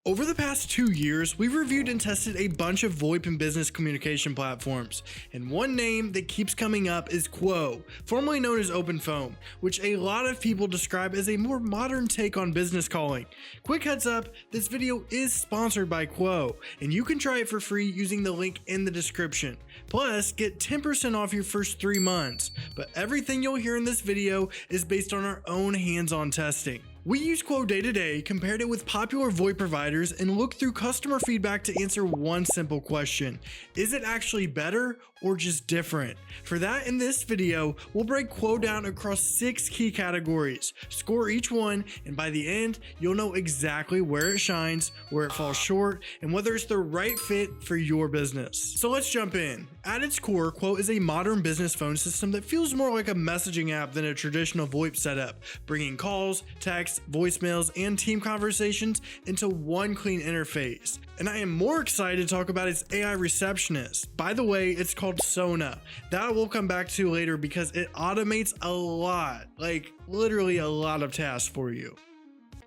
Over the past 2 years, we've reviewed and tested a bunch of VoIP and business communication platforms, and one name that keeps coming up is Quo, formerly known as OpenPhone, which a lot of people describe as a more modern take on business calling. Quick heads up, this video is sponsored by Quo, and you can try it for free using the link in the description. Plus, get 10% off your first 3 months, but everything you'll hear in this video is based on our own hands-on testing. We use Quo day to day, compared it with popular VoIP providers, and looked through customer feedback to answer one simple question: is it actually better or just different? For that, in this video, we'll break Quo down across 6 key categories, score each one, and by the end, you'll know exactly where it shines, where it falls short, and whether it's the right fit for your business. So let's jump in. At its core, Quo is a modern business phone system that feels more like a messaging app than a traditional VoIP setup, bringing calls, texts, voicemails, and team conversations into one clean interface. And I am more excited to talk about its AI receptionist. By the way, it's called Sona. That we'll come back to later because it automates a lot, like literally a lot of tasks for you.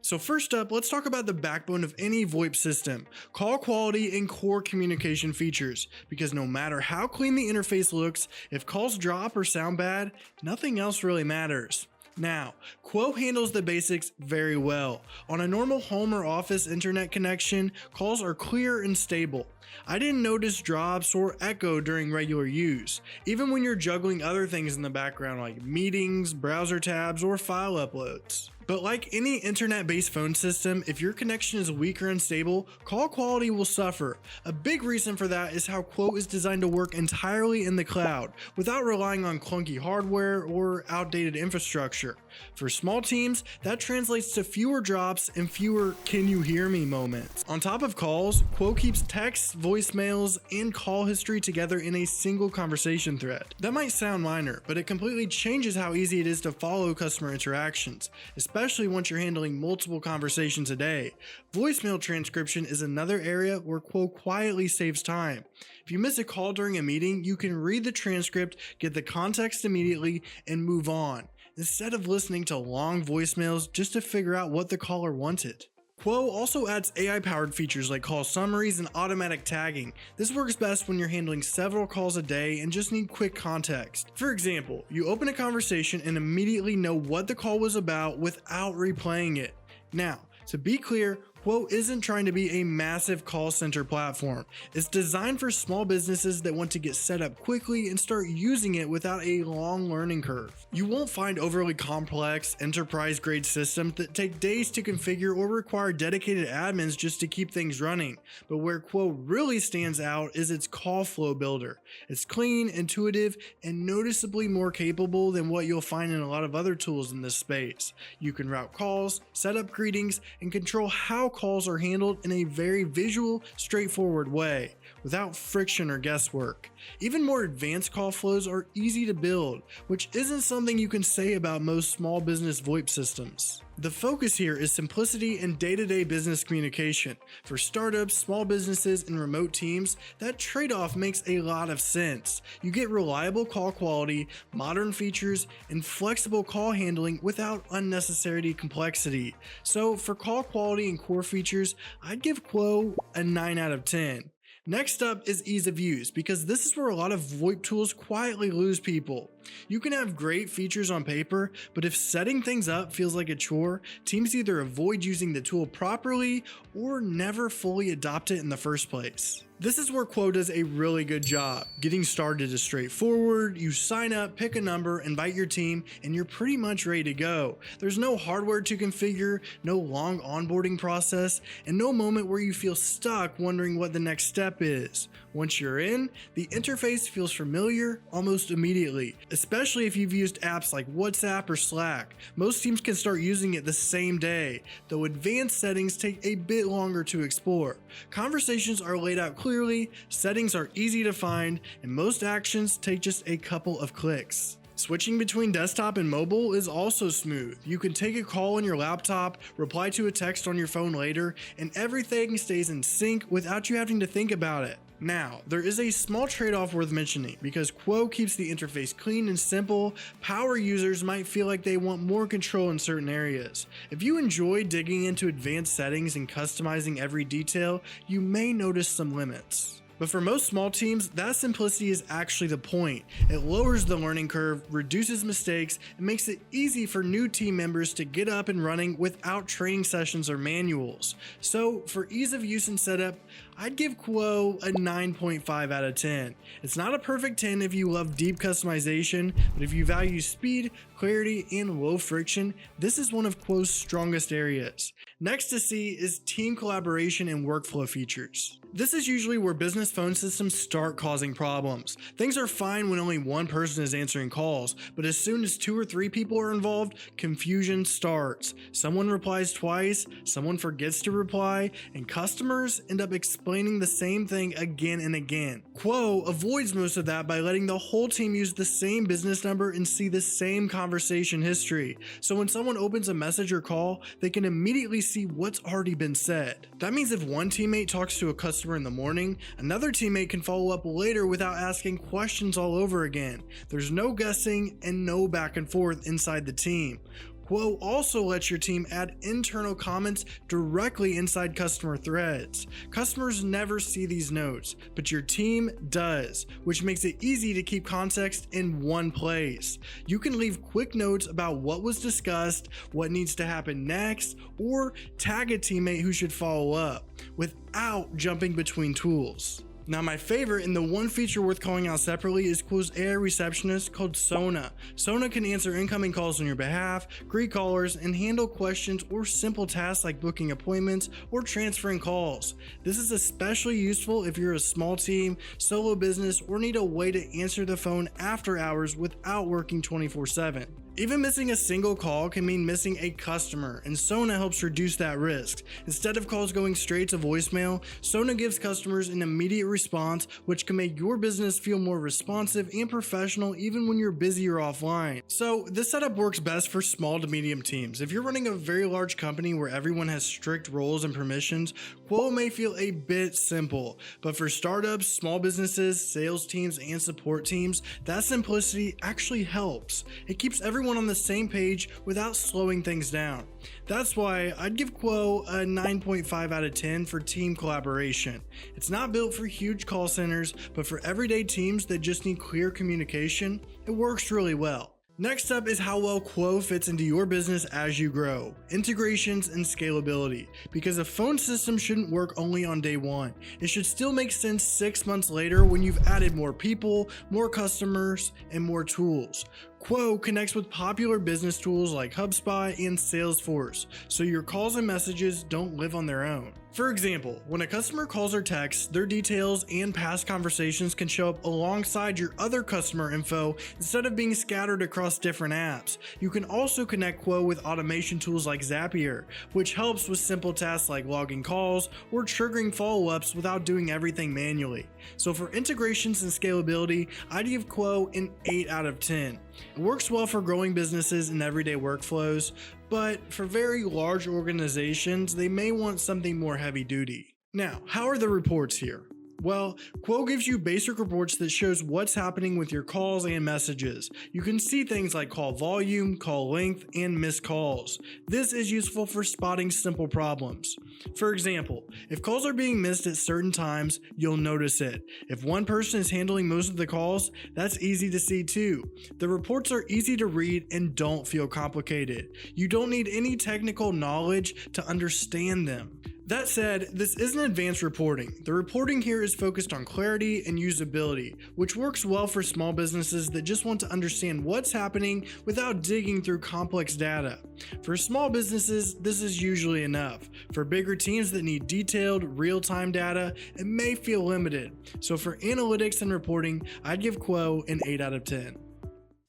So first up, let's talk about the backbone of any VoIP system: call quality and core communication features. Because no matter how clean the interface looks, if calls drop or sound bad, nothing else really matters. Now, Quo handles the basics very well. On a normal home or office internet connection, calls are clear and stable. I didn't notice drops or echo during regular use, even when you're juggling other things in the background like meetings, browser tabs, or file uploads. But like any internet-based phone system, if your connection is weak or unstable, call quality will suffer. A big reason for that is how Quo is designed to work entirely in the cloud, without relying on clunky hardware or outdated infrastructure. For small teams, that translates to fewer drops and fewer "can you hear me" moments. On top of calls, Quo keeps texts, voicemails, and call history together in a single conversation thread. That might sound minor, but it completely changes how easy it is to follow customer interactions, especially once you're handling multiple conversations a day. Voicemail transcription is another area where Quo quietly saves time. If you miss a call during a meeting, you can read the transcript, get the context immediately, and move on, instead of listening to long voicemails just to figure out what the caller wanted. Quo also adds AI-powered features like call summaries and automatic tagging. This works best when you're handling several calls a day and just need quick context. For example, you open a conversation and immediately know what the call was about without replaying it. Now, to be clear, Quo isn't trying to be a massive call center platform. It's designed for small businesses that want to get set up quickly and start using it without a long learning curve. You won't find overly complex, enterprise-grade systems that take days to configure or require dedicated admins just to keep things running. But where Quo really stands out is its call flow builder. It's clean, intuitive, and noticeably more capable than what you'll find in a lot of other tools in this space. You can route calls, set up greetings, and control how calls are handled in a very visual, straightforward way, without friction or guesswork. Even more advanced call flows are easy to build, which isn't something you can say about most small business VoIP systems. The focus here is simplicity and day-to-day business communication. For startups, small businesses, and remote teams, that trade-off makes a lot of sense. You get reliable call quality, modern features, and flexible call handling without unnecessary complexity. So for call quality and core features, I'd give Quo a 9 out of 10. Next up is ease of use, because this is where a lot of VoIP tools quietly lose people. You can have great features on paper, but if setting things up feels like a chore, teams either avoid using the tool properly or never fully adopt it in the first place. This is where Quo does a really good job. Getting started is straightforward. You sign up, pick a number, invite your team, and you're pretty much ready to go. There's no hardware to configure, no long onboarding process, and no moment where you feel stuck wondering what the next step is. Once you're in, the interface feels familiar almost immediately, especially if you've used apps like WhatsApp or Slack. Most teams can start using it the same day, though advanced settings take a bit longer to explore. Conversations are laid out clearly, settings are easy to find, and most actions take just a couple of clicks. Switching between desktop and mobile is also smooth. You can take a call on your laptop, reply to a text on your phone later, and everything stays in sync without you having to think about it. Now, there is a small trade-off worth mentioning because Quo keeps the interface clean and simple. Power users might feel like they want more control in certain areas. If you enjoy digging into advanced settings and customizing every detail, you may notice some limits. But for most small teams, that simplicity is actually the point. It lowers the learning curve, reduces mistakes, and makes it easy for new team members to get up and running without training sessions or manuals. So for ease of use and setup, I'd give Quo a 9.5 out of 10. It's not a perfect 10 if you love deep customization, but if you value speed, clarity, and low friction, this is one of Quo's strongest areas. Next to see is team collaboration and workflow features. This is usually where business phone systems start causing problems. Things are fine when only one person is answering calls, but as soon as 2 or 3 people are involved, confusion starts. Someone replies twice, someone forgets to reply, and customers end up explaining the same thing again and again. Quo avoids most of that by letting the whole team use the same business number and see the same conversation history. So when someone opens a message or call, they can immediately see what's already been said. That means if one teammate talks to a customer in the morning, another teammate can follow up later without asking questions all over again. There's no guessing and no back and forth inside the team. Quo also lets your team add internal comments directly inside customer threads. Customers never see these notes, but your team does, which makes it easy to keep context in one place. You can leave quick notes about what was discussed, what needs to happen next, or tag a teammate who should follow up without jumping between tools. Now my favorite and the one feature worth calling out separately is Quo's AI receptionist called Sona. Sona can answer incoming calls on your behalf, greet callers, and handle questions or simple tasks like booking appointments or transferring calls. This is especially useful if you're a small team, solo business, or need a way to answer the phone after hours without working 24/7. Even missing a single call can mean missing a customer, and Sona helps reduce that risk. Instead of calls going straight to voicemail, Sona gives customers an immediate response, which can make your business feel more responsive and professional even when you're busy or offline. So this setup works best for small to medium teams. If you're running a very large company where everyone has strict roles and permissions, Quo may feel a bit simple, but for startups, small businesses, sales teams, and support teams, that simplicity actually helps. It keeps everyone on the same page without slowing things down. That's why I'd give Quo a 9.5 out of 10 for team collaboration. It's not built for huge call centers, but for everyday teams that just need clear communication, it works really well. Next up is how well Quo fits into your business as you grow. Integrations and scalability. Because a phone system shouldn't work only on day one. It should still make sense 6 months later when you've added more people, more customers, and more tools. Quo connects with popular business tools like HubSpot and Salesforce, so your calls and messages don't live on their own. For example, when a customer calls or texts, their details and past conversations can show up alongside your other customer info instead of being scattered across different apps. You can also connect Quo with automation tools like Zapier, which helps with simple tasks like logging calls or triggering follow-ups without doing everything manually. So for integrations and scalability, I'd give Quo an 8 out of 10. It works well for growing businesses and everyday workflows, but for very large organizations, they may want something more heavy duty. Now, how are the reports here? Well, Quo gives you basic reports that shows what's happening with your calls and messages. You can see things like call volume, call length, and missed calls. This is useful for spotting simple problems. For example, if calls are being missed at certain times, you'll notice it. If one person is handling most of the calls, that's easy to see too. The reports are easy to read and don't feel complicated. You don't need any technical knowledge to understand them. That said, this isn't advanced reporting. The reporting here is focused on clarity and usability, which works well for small businesses that just want to understand what's happening without digging through complex data. For small businesses, this is usually enough. For bigger teams that need detailed, real-time data, it may feel limited. So for analytics and reporting, I'd give Quo an 8 out of 10.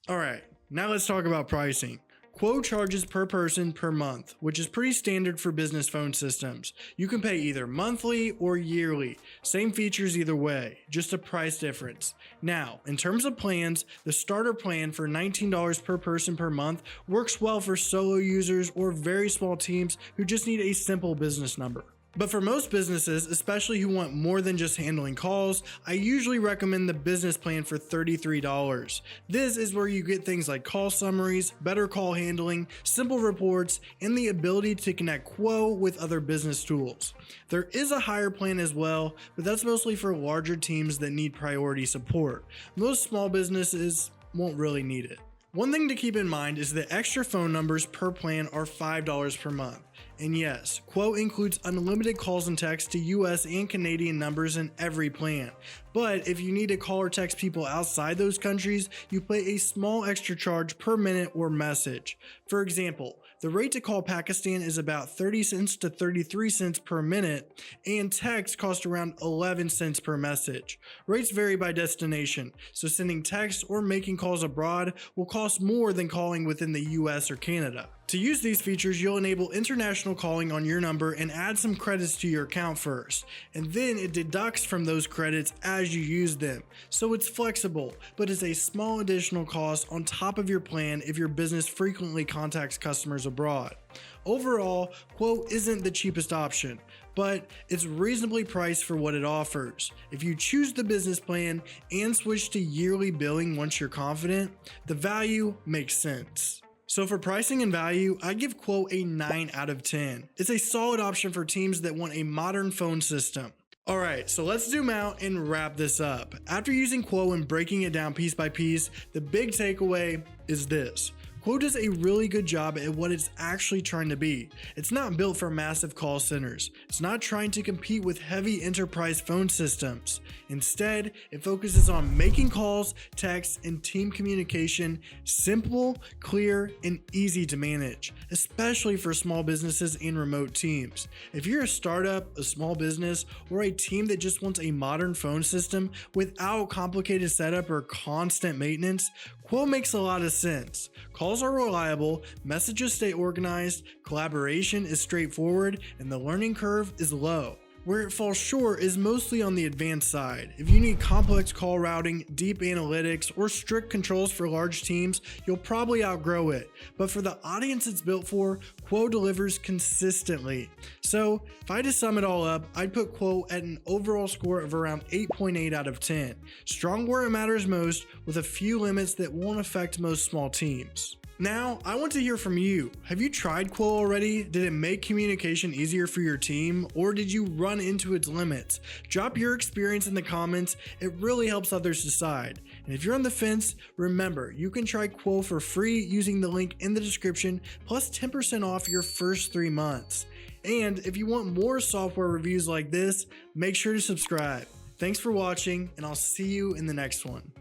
Alright, now let's talk about pricing. Quo charges per person per month, which is pretty standard for business phone systems. You can pay either monthly or yearly. Same features either way, just a price difference. Now, in terms of plans, the starter plan for $19 per person per month works well for solo users or very small teams who just need a simple business number. But for most businesses, especially who want more than just handling calls, I usually recommend the business plan for $33. This is where you get things like call summaries, better call handling, simple reports, and the ability to connect Quo with other business tools. There is a higher plan as well, but that's mostly for larger teams that need priority support. Most small businesses won't really need it. One thing to keep in mind is that extra phone numbers per plan are $5 per month. And yes, Quo includes unlimited calls and texts to US and Canadian numbers in every plan. But if you need to call or text people outside those countries, you pay a small extra charge per minute or message. For example, the rate to call Pakistan is about 30 cents to 33 cents per minute, and text costs around 11 cents per message. Rates vary by destination, so sending text or making calls abroad will cost more than calling within the US or Canada. To use these features, you'll enable international calling on your number and add some credits to your account first, and then it deducts from those credits as you use them. So it's flexible, but it's a small additional cost on top of your plan if your business frequently contacts customers abroad. Overall, Quo isn't the cheapest option, but it's reasonably priced for what it offers. If you choose the business plan and switch to yearly billing once you're confident, the value makes sense. So for pricing and value, I give Quo a 9 out of 10. It's a solid option for teams that want a modern phone system. Alright, so let's zoom out and wrap this up. After using Quo and breaking it down piece by piece, the big takeaway is this. Quo does a really good job at what it's actually trying to be. It's not built for massive call centers. It's not trying to compete with heavy enterprise phone systems. Instead, it focuses on making calls, texts, and team communication simple, clear, and easy to manage, especially for small businesses and remote teams. If you're a startup, a small business, or a team that just wants a modern phone system without complicated setup or constant maintenance, Quo makes a lot of sense. Calls are reliable, messages stay organized, collaboration is straightforward, and the learning curve is low. Where it falls short is mostly on the advanced side. If you need complex call routing, deep analytics, or strict controls for large teams, you'll probably outgrow it. But for the audience it's built for, Quo delivers consistently. So if I had to sum it all up, I'd put Quo at an overall score of around 8.8 out of 10. Strong where it matters most, with a few limits that won't affect most small teams. Now, I want to hear from you. Have you tried Quo already? Did it make communication easier for your team, or did you run into its limits? Drop your experience in the comments. It really helps others decide. And if you're on the fence, remember, you can try Quo for free using the link in the description, plus 10% off your first 3 months. And if you want more software reviews like this, make sure to subscribe. Thanks for watching, and I'll see you in the next one.